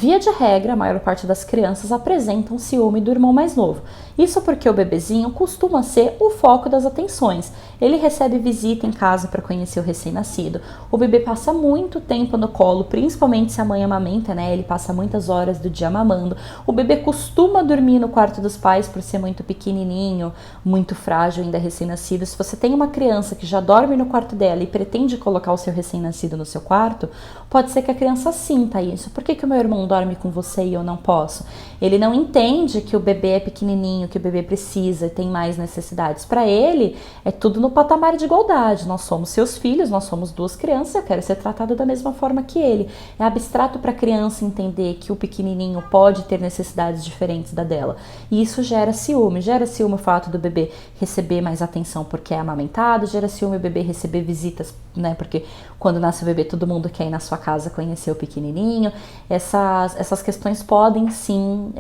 Via de regra, a maior parte das crianças apresentam ciúme do irmão mais novo. Isso porque o bebezinho costuma ser o foco das atenções. Ele recebe visita em casa para conhecer o recém-nascido. O bebê passa muito tempo no colo, principalmente se a mãe amamenta, né? Ele passa muitas horas do dia mamando. O bebê costuma dormir no quarto dos pais por ser muito pequenininho, muito frágil, ainda recém-nascido. Se você tem uma criança que já dorme no quarto dela e pretende colocar o seu recém-nascido no seu quarto, pode ser que a criança sinta isso. Por que o meu irmão dorme com você e eu não posso? Ele não entende que o bebê é pequenininho, que o bebê precisa e tem mais necessidades. Para ele, é tudo no patamar de igualdade. Nós somos seus filhos, nós somos duas crianças, eu quero ser tratado da mesma forma que ele. É abstrato para a criança entender que o pequenininho pode ter necessidades diferentes da dela. E isso gera ciúme o fato do bebê receber mais atenção porque é amamentado, gera ciúme o bebê receber visitas, né? Porque quando nasce o bebê, todo mundo quer ir na sua casa conhecer o pequenininho. Essas questões podem sim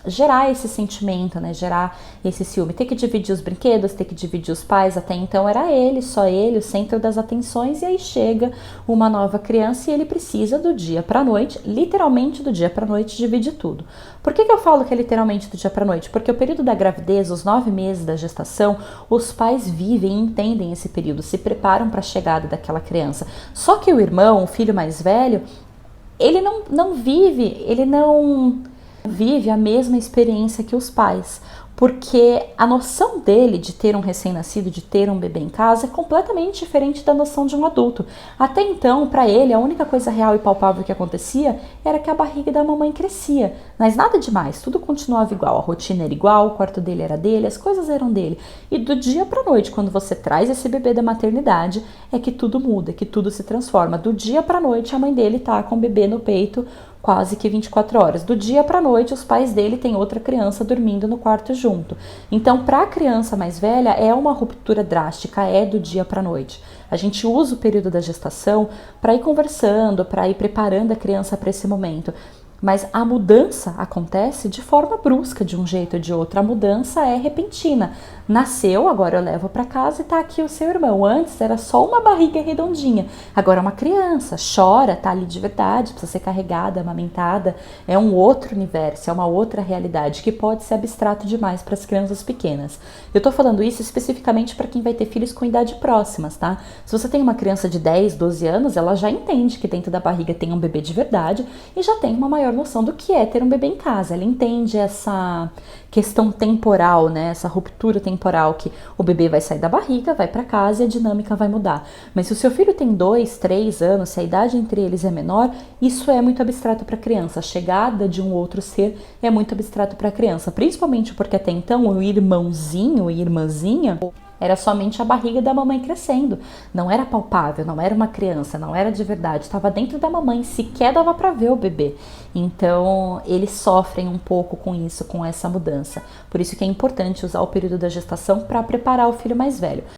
gerar esse sentimento, né? Gerar esse ciúme. Ter que dividir os brinquedos, ter que dividir os pais. Até então era ele, só ele, o centro das atenções. E aí chega uma nova criança e ele precisa do dia para noite, literalmente do dia para noite, dividir tudo. Por que eu falo que é literalmente do dia para noite? Porque o período da gravidez, os 9 meses da gestação, os pais vivem e entendem esse período, se preparam para a chegada daquela criança. Só que o irmão, o filho mais velho, ele não vive a mesma experiência que os pais, porque a noção dele de ter um recém-nascido, de ter um bebê em casa, é completamente diferente da noção de um adulto. Até então, para ele, a única coisa real e palpável que acontecia era que a barriga da mamãe crescia, mas nada demais, tudo continuava igual, a rotina era igual, o quarto dele era dele, as coisas eram dele. E do dia para noite, quando você traz esse bebê da maternidade, é que tudo muda, que tudo se transforma. Do dia para noite, a mãe dele tá com o bebê no peito quase que 24 horas. Do dia para noite, os pais dele têm outra criança dormindo no quarto junto. Então, para a criança mais velha, é uma ruptura drástica, é do dia para noite. A gente usa o período da gestação para ir conversando, para ir preparando a criança para esse momento. Mas a mudança acontece de forma brusca, de um jeito ou de outro. A mudança é repentina. Nasceu, agora eu levo para casa e tá aqui o seu irmão. Antes era só uma barriga redondinha. Agora é uma criança, chora, tá ali de verdade, precisa ser carregada, amamentada. É um outro universo, é uma outra realidade que pode ser abstrato demais para as crianças pequenas. Eu tô falando isso especificamente para quem vai ter filhos com idade próximas, tá? Se você tem uma criança de 10, 12 anos, ela já entende que dentro da barriga tem um bebê de verdade e já tem uma maior noção do que é ter um bebê em casa. Ela entende essa questão temporal, né? Essa ruptura temporal que o bebê vai sair da barriga, vai para casa e a dinâmica vai mudar. Mas se o seu filho tem 2, 3 anos, se a idade entre eles é menor, isso é muito abstrato para a criança. A chegada de um outro ser é muito abstrato para a criança, principalmente porque até então o irmãozinho e irmãzinha era somente a barriga da mamãe crescendo. Não era palpável, não era uma criança, não era de verdade. Estava dentro da mamãe, sequer dava para ver o bebê. Então, eles sofrem um pouco com isso, com essa mudança. Por isso que é importante usar o período da gestação para preparar o filho mais velho.